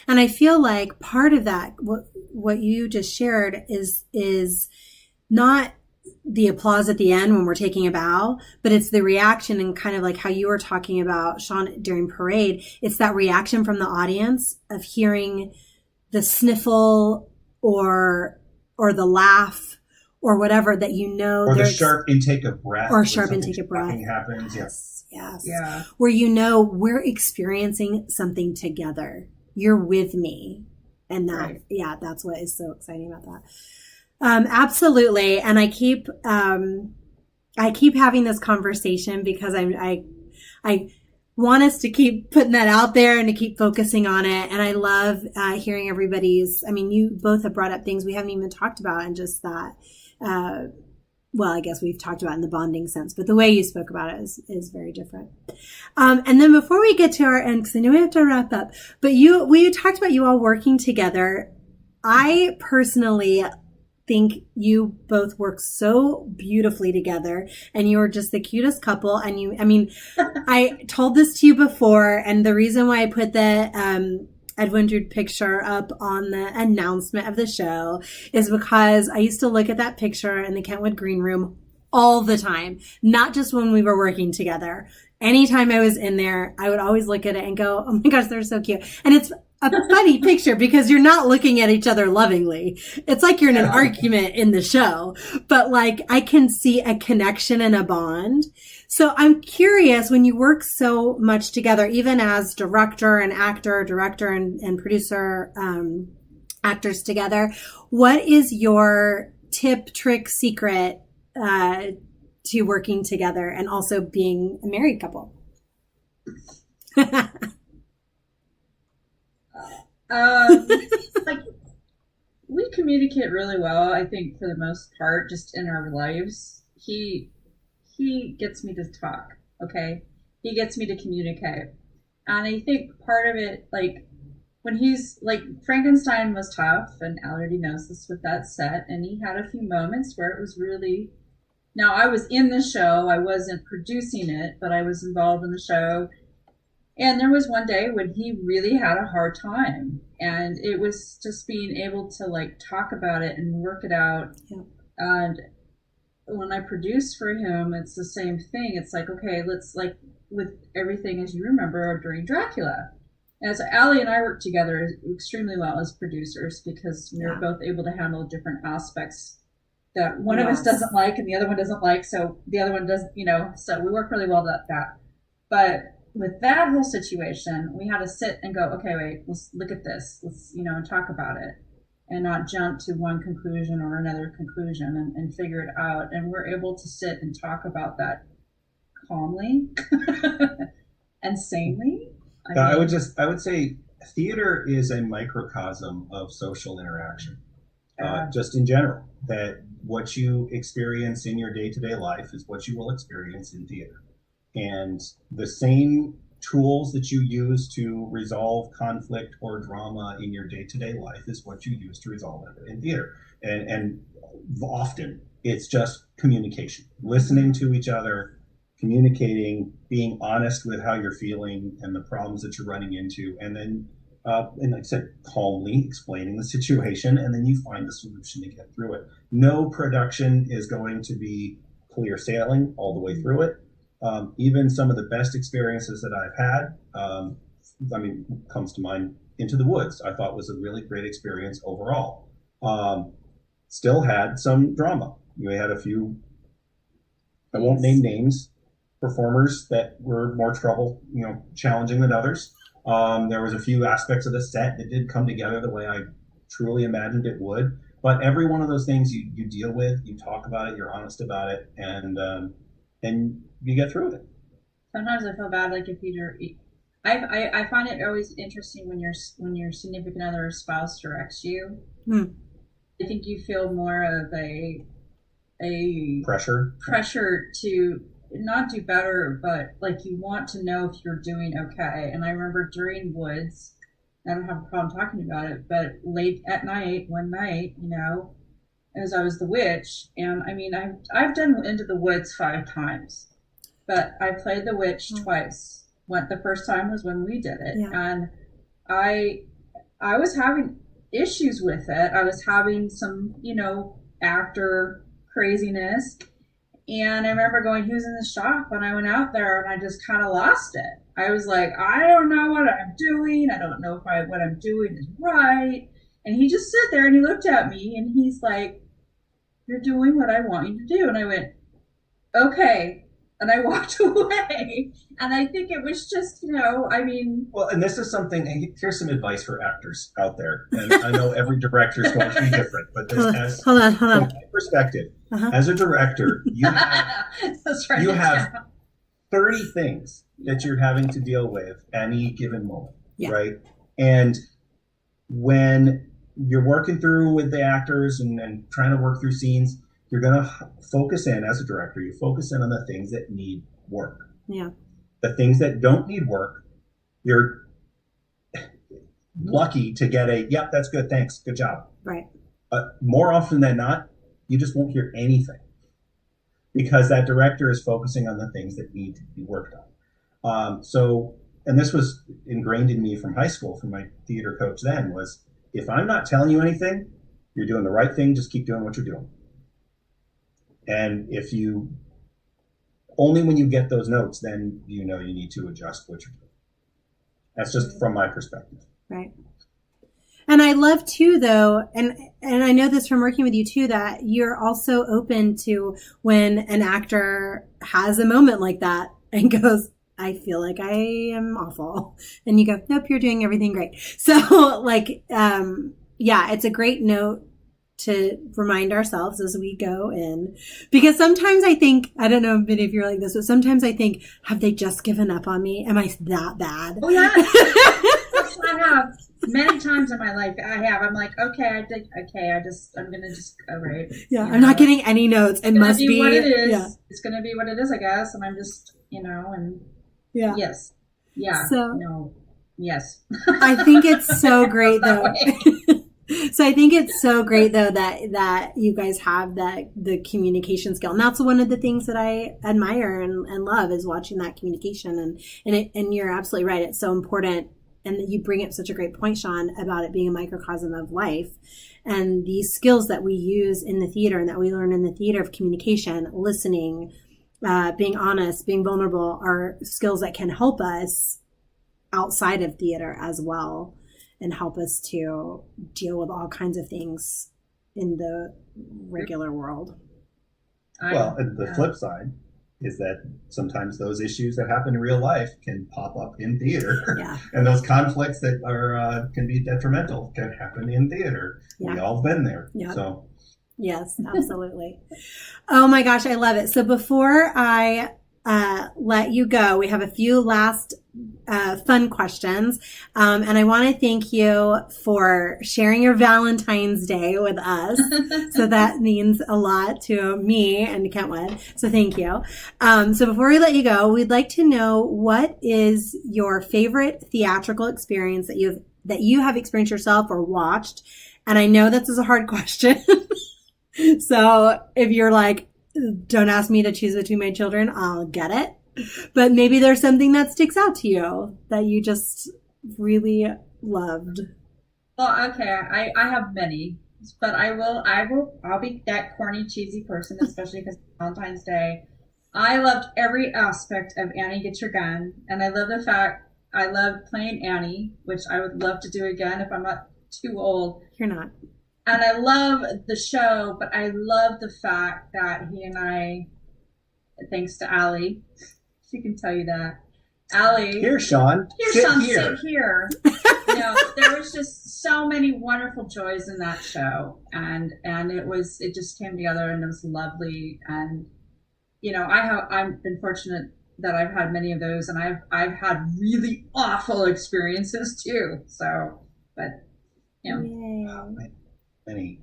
And I feel like part of that, what you just shared is not the applause at the end when we're taking a bow, but it's the reaction and kind of like how you were talking about, Shawn, during parade. It's that reaction from the audience of hearing the sniffle or the laugh or whatever that
or the sharp intake of breath, happens.
Yes.
Yeah.
Where we're experiencing something together. You're with me, and that
right.
That's what is so exciting about that. Absolutely. And I keep having this conversation because I want us to keep putting that out there and to keep focusing on it. And I love hearing everybody's, I mean, you both have brought up things we haven't even talked about, and just that, well, I guess we've talked about in the bonding sense, but the way you spoke about it is very different. And then before we get to our end, because I know we have to wrap up, but we talked about you all working together. I personally think you both work so beautifully together, and you're just the cutest couple. And I told this to you before, and the reason why I put the Edwin Drood picture up on the announcement of the show is because I used to look at that picture in the Kentwood green room all the time, not just when we were working together. Anytime I was in there, I would always look at it and go, oh my gosh, they're so cute. And it's a funny picture because you're not looking at each other lovingly. It's like you're in an argument in the show, but like I can see a connection and a bond. So I'm curious, when you work so much together, even as director and producer, actors together, what is your tip, trick, secret to working together and also being a married couple?
Like we communicate really well, I think, for the most part, just in our lives. He gets me to talk, okay? He gets me to communicate. And I think part of it, like when he's like, Frankenstein was tough, and Al already knows this with that set, and he had a few moments where it was really, now I was in the show, I wasn't producing it, but I was involved in the show. And there was one day when he really had a hard time, and it was just being able to like talk about it and work it out.
Yeah.
And when I produce for him, it's the same thing. It's like, okay, let's, like with everything, as you remember, during Dracula. And so Allie and I worked together extremely well as producers because we were both able to handle different aspects that one of us doesn't like and the other one doesn't like. So the other one doesn't, so we work really well at that. But with that whole situation, we had to sit and go, okay, wait, let's look at this. Let's, and talk about it and not jump to one conclusion or another conclusion and figure it out. And we're able to sit and talk about that calmly and sanely.
I would say theater is a microcosm of social interaction, just in general, that what you experience in your day-to-day life is what you will experience in theater. And the same tools that you use to resolve conflict or drama in your day-to-day life is what you use to resolve it in theater. And often it's just communication, listening to each other, communicating, being honest with how you're feeling and the problems that you're running into, and then, and like I said, calmly explaining the situation, and then you find the solution to get through it. No production is going to be clear sailing all the way through it. Even some of the best experiences that I've had, comes to mind Into the Woods, I thought was a really great experience overall. Still had some drama. We had a few, I won't name names, performers that were more challenging than others. There was a few aspects of the set that did come together the way I truly imagined it would. But every one of those things you deal with, you talk about it, you're honest about it, and you get through with it.
Sometimes I feel bad, like if you're, I find it always interesting when your significant other or spouse directs you. I think you feel more of a pressure to not do better, but like you want to know if you're doing okay. And I remember during Woods, I don't have a problem talking about it, but late at night, one night, as I was the witch, and I mean, I've done Into the Woods 5 times, but I played the witch twice. The first time was when we did it, and I was having issues with it. I was having some, actor craziness. And I remember going, he was in the shop, and I went out there and I just kind of lost it. I was like, I don't know what I'm doing. I don't know if what I'm doing is right. And he just stood there and he looked at me and he's like, you're doing what I want you to do. And I went, okay. And I walked away. And I think it was just,
Well, and this is something, here's some advice for actors out there. And I know every director is going to be different, but this
hold on.
From my perspective, as a director, you have 30 things that you're having to deal with any given moment, right? And when you're working through with the actors and trying to work through scenes, you're going to focus in, as a director, you focus in on the things that need work. Yeah. The things that don't need work, you're lucky to get yep, that's good, thanks, good job. Right. More often than not, you just won't hear anything because that director is focusing on the things that need to be worked on. And this was ingrained in me from high school, from my theater coach then, was if I'm not telling you anything, you're doing the right thing, just keep doing what you're doing. And only when you get those notes, then you need to adjust what you're doing. That's just from my perspective. Right.
And I love too, though, and I know this from working with you too, that you're also open to when an actor has a moment like that and goes, I feel like I am awful. And you go, nope, you're doing everything great. So it's a great note to remind ourselves as we go in, because sometimes I think, I don't know if you're like this, but sometimes I think, have they just given up on me? Am I that bad?
Oh yeah. Yes, I have many times in my life. I have. I'm like, okay, I'm gonna just go right.
Yeah, I'm not getting any notes. It must be
what it is. Yeah. It's gonna be what it is, I guess. And I'm just, and yes, yeah. So no, yes.
I think it's so great though. So I think it's so great though that you guys have the communication skill, and that's one of the things that I admire and love is watching that communication. And you're absolutely right; it's so important. And you bring up such a great point, Shawn, about it being a microcosm of life, and these skills that we use in the theater and that we learn in the theater of communication, listening, being honest, being vulnerable, are skills that can help us outside of theater as well. And help us to deal with all kinds of things in the regular world.
Well, and the flip side is that sometimes those issues that happen in real life can pop up in theater. Yeah. And those conflicts that are can be detrimental can happen in theater. Yeah. We all have been there. Yeah. So.
Yes, absolutely. Oh my gosh, I love it. So before I let you go, we have a few last fun questions. And I want to thank you for sharing your Valentine's Day with us. So that means a lot to me and to Kentwood. So thank you. So before we let you go, we'd like to know, what is your favorite theatrical experience that you have experienced yourself or watched? And I know this is a hard question. So if you're like, don't ask me to choose between my children. I'll get it. But maybe there's something that sticks out to you that you just really loved.
Well, okay, I have many, but I'll be that corny, cheesy person, especially because it's Valentine's Day. I loved every aspect of Annie Get Your Gun, and I love the fact I loved playing Annie, which I would love to do again if I'm not too old.
You're not.
And I love the show, but I love the fact that he and I, thanks to Allie, she can tell you that. Allie.
Here, Shawn.
Sit here. There was just so many wonderful joys in that show, and it just came together, and it was lovely. And I've been fortunate that I've had many of those, and I've had really awful experiences too. So, but
many.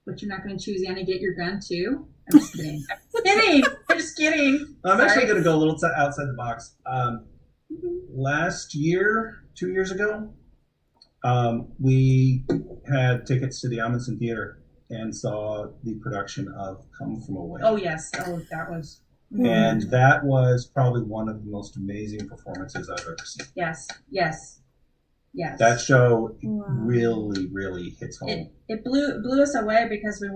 But you're not going to choose Annie Get Your Gun too? I'm just kidding. I'm just kidding.
I'm actually going to go a little outside the box. Last year, 2 years ago, we had tickets to the Amundsen Theater and saw the production of Come From Away.
Oh, yes. Oh, that was...
And that was probably one of the most amazing performances I've ever seen.
Yes.
That show really, really hits home.
It blew us away because we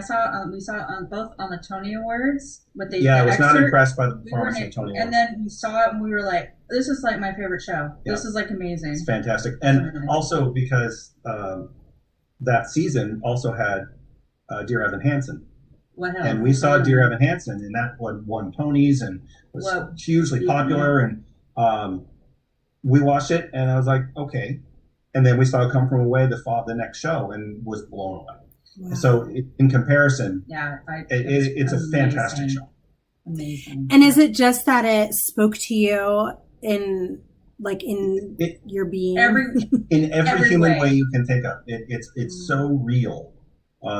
saw it both on the Tony Awards.
I was not impressed by the performance of Tony Awards.
And then we saw it and we were like, this is like my favorite show. Yeah. This is like amazing.
It's fantastic. And also because that season also had Dear Evan Hansen. And we saw Dear Evan Hansen, and that won Tonys and was hugely popular. And we watched it, and I was like, okay. And then we saw Come From Away the next show, and was blown away. Wow. So in comparison, it's a fantastic show.
Amazing.
And is it just that it spoke to you in your being?
In every human way you can think of. It's so real.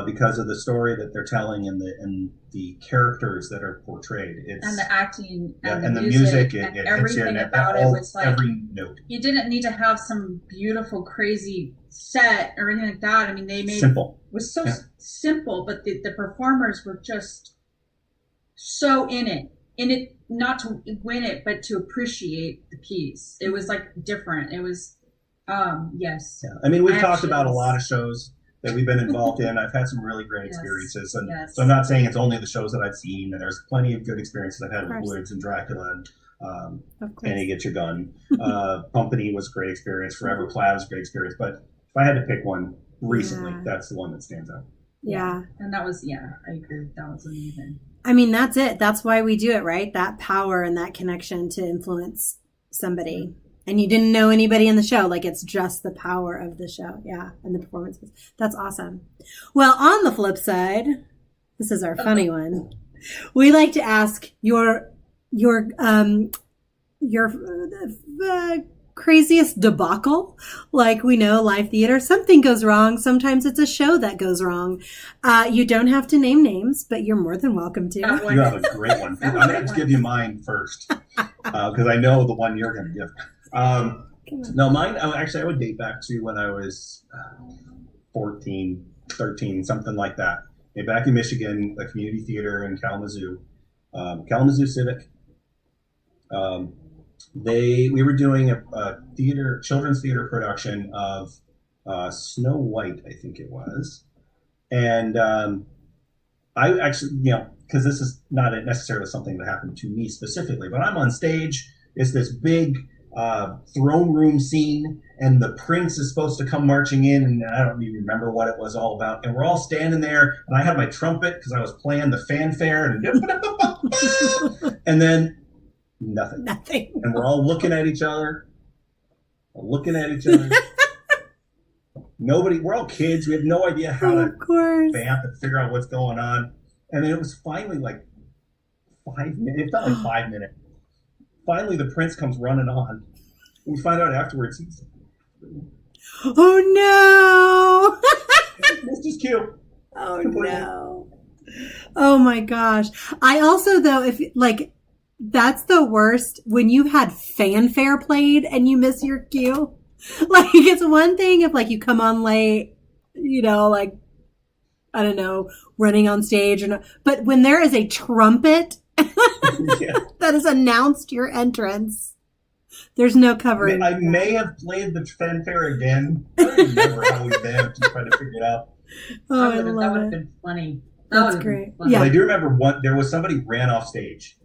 Because of the story that they're telling and the characters that are portrayed,
and the acting
and the music,
and everything about it was like
every note.
You didn't need to have some beautiful, crazy set or anything like that. I mean, they made
simple.
It was so simple, but the performers were just so in it, not to win it, but to appreciate the piece. It was like different. It was, yes.
Yeah. I mean, we've talked about a lot of shows that we've been involved in. I've had some really great experiences. And so I'm not saying it's only the shows that I've seen. And there's plenty of good experiences I've had with Woods and Dracula and Annie Get Your Gun. Company was a great experience. Forever Plaid was a great experience. But if I had to pick one recently, that's the one that stands out.
Yeah.
And that was, I agree. That was amazing.
I mean, that's it. That's why we do it, right? That power and that connection to influence somebody. And you didn't know anybody in the show. Like, it's just the power of the show. Yeah. And the performances. That's awesome. Well, on the flip side, this is our funny one. We like to ask your craziest debacle. Like, we know live theater, something goes wrong. Sometimes it's a show that goes wrong. You don't have to name names, but you're more than welcome to.
You have a great one. I'm going to give you mine first because I know the one you're going to give. No, mine, I would date back to when I was 14, 13, something like that. Back in Michigan, a community theater in Kalamazoo Civic. We were doing a children's theater production of Snow White, I think it was. And I actually, because this is not necessarily something that happened to me specifically, but I'm on stage. It's this big throne room scene, and the prince is supposed to come marching in, and I don't even remember what it was all about. And we're all standing there, and I had my trumpet because I was playing the fanfare, and then nothing. And we're all looking at each other. Nobody. We're all kids. We have no idea how to vamp and figure out what's going on. And then it was finally like 5 minutes. It felt like 5 minutes. Finally, the prince comes running on. We find out afterwards he's...
Oh, no!
It's just cute.
Oh, no. Oh, my gosh. I also, though, that's the worst when you had fanfare played and you miss your cue. Like, it's one thing if, you come on late, I don't know, running on stage. But when there is a trumpet that has announced your entrance, there's no covering.
I may have played the fanfare again. I don't remember how we vamped and tried to figure it out.
Oh,
that would have been funny.
That's great.
Yeah. But I do remember there was somebody ran off stage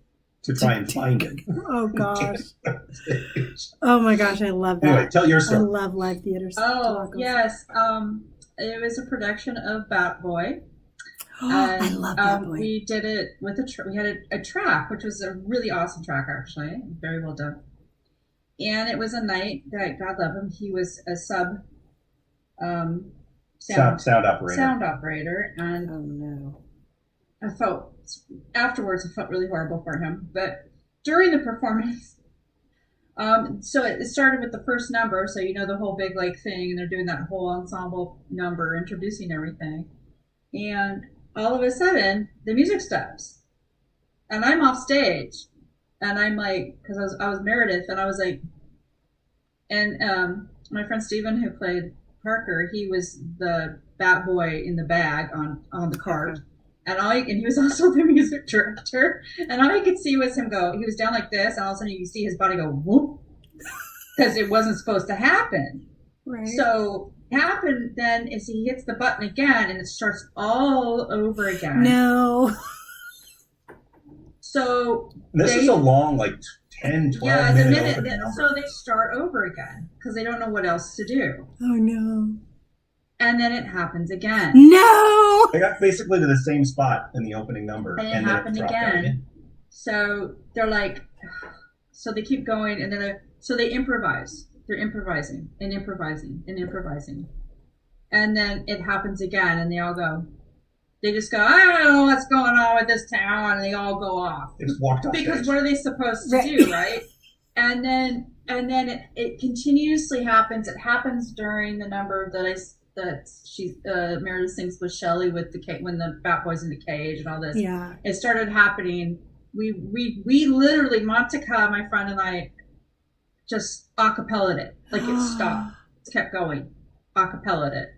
to try and find it.
Oh, gosh. Oh, my gosh. I love that.
Anyway, tell your story.
I love live theater.
Oh, yes. It was a production of Bat Boy.
I love Bat Boy.
We did it with we had a track, which was a really awesome track, actually. Very well done. And it was a night that, God love him, he was a sound operator. And
oh, no.
Afterwards, I felt really horrible for him. But during the performance, so it started with the first number, so the whole big thing, and they're doing that whole ensemble number, introducing everything. And all of a sudden, the music stops. And I'm off stage. And I'm like, because I was Meredith, and I was like, and my friend Steven, who played Parker, he was the Bat Boy in the bag on the cart. And he was also the music director. And all I could see was him go, he was down like this, and all of a sudden you could see his body go, whoop, because it wasn't supposed to happen.
Right.
So happened then is he hits the button again, and it starts all over again.
No.
So
this is a long, 10, 12 minute.
So they start over again because they don't know what else to do.
Oh, no.
And then it happens again.
No!
They got basically to the same spot in the opening number.
And it happened again. So they're like, so they keep going, and then so they improvise. They're improvising and improvising and improvising. And then it happens again, and they just go, I don't know what's going on with this town, and they all go off.
They just walked off
because
stage.
What are they supposed to do, right? And then it continuously happens. It happens during the number that Meredith sings with Shelley with when the Bat Boy's in the cage and all this.
Yeah.
It started happening. We literally, Monica, my friend, and I just a-cappella'd it. It stopped. It kept going. A-cappella'd it.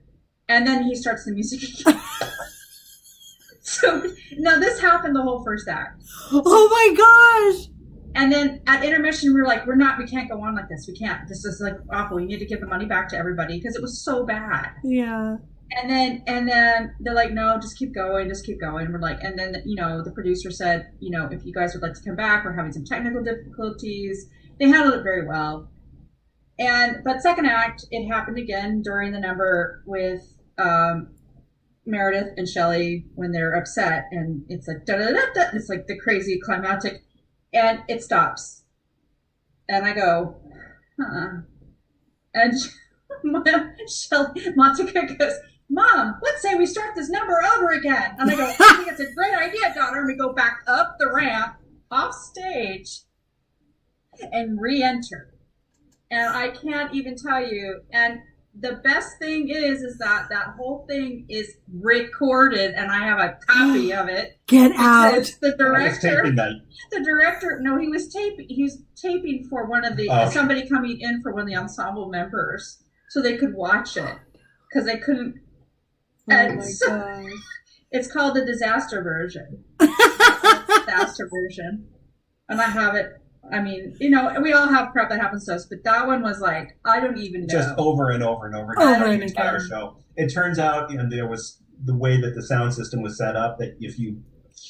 And then he starts the music again. So now this happened the whole first act.
Oh my gosh!
And then at intermission, we can't go on like this. We can't. This is awful. You need to give the money back to everybody because it was so bad.
Yeah.
And then they're like, no, just keep going. And we're like, and then the producer said, if you guys would like to come back, we're having some technical difficulties. They handled it very well. But second act, it happened again during the number with Meredith and Shelley when they're upset, and it's like da da da da. It's like the crazy climactic, and it stops, and I go, and Monica goes, Mom, let's say we start this number over again, and I go, I think it's a great idea, daughter. And we go back up the ramp, off stage, and re-enter, and I can't even tell you, and. The best thing is that whole thing is recorded, and I have a copy of it.
Get out!
The director, no, he was taping for one of the somebody coming in for one of the ensemble members, so they could watch it because they couldn't.
Oh my gosh!
It's called the disaster version. And I have it. I mean, we all have crap that happens to us, but that one was like, I don't even know.
Just over and over and over again. The entire show. It turns out, there was the way that the sound system was set up that if you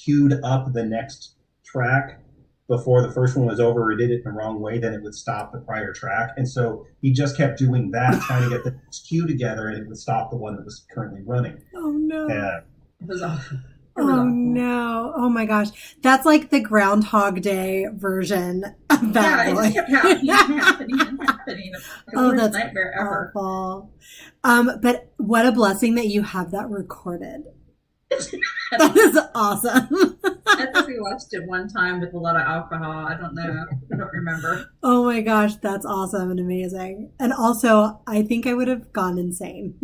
queued up the next track before the first one was over or did it the wrong way, then it would stop the prior track. And so he just kept doing that, trying to get the cue together, and it would stop the one that was currently running.
Oh, no.
It was awful.
Oh, no. Oh, my gosh. That's like the Groundhog Day version of that.
Yeah, it just kept happening.
Oh, that's
nightmare ever.
Awful. But what a blessing that you have that recorded. That is awesome.
I think we watched it one time with a lot of alcohol. I don't know. I don't remember.
Oh, my gosh. That's awesome and amazing. And also, I think I would have gone insane.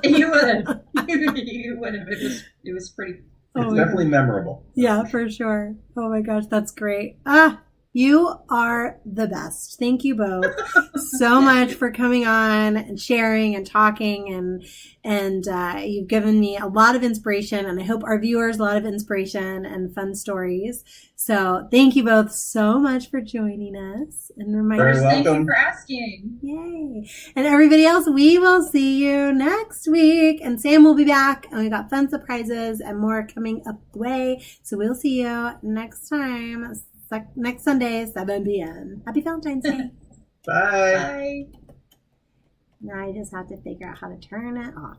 You would have. You would have. It was pretty.
It's definitely memorable.
Yeah, for sure. Oh my gosh, that's great. You are the best. Thank you both so much for coming on and sharing and talking, and you've given me a lot of inspiration, and I hope our viewers a lot of inspiration and fun stories. So thank you both so much for joining us. And reminders.
Very
Thank you
welcome.
for asking.
Yay. And everybody else, we will see you next week. And Sam will be back. And we got fun surprises and more coming up the way. So we'll see you next time, next Sunday, 7 p.m. Happy Valentine's Day.
Bye.
Bye.
Now I just have to figure out how to turn it off.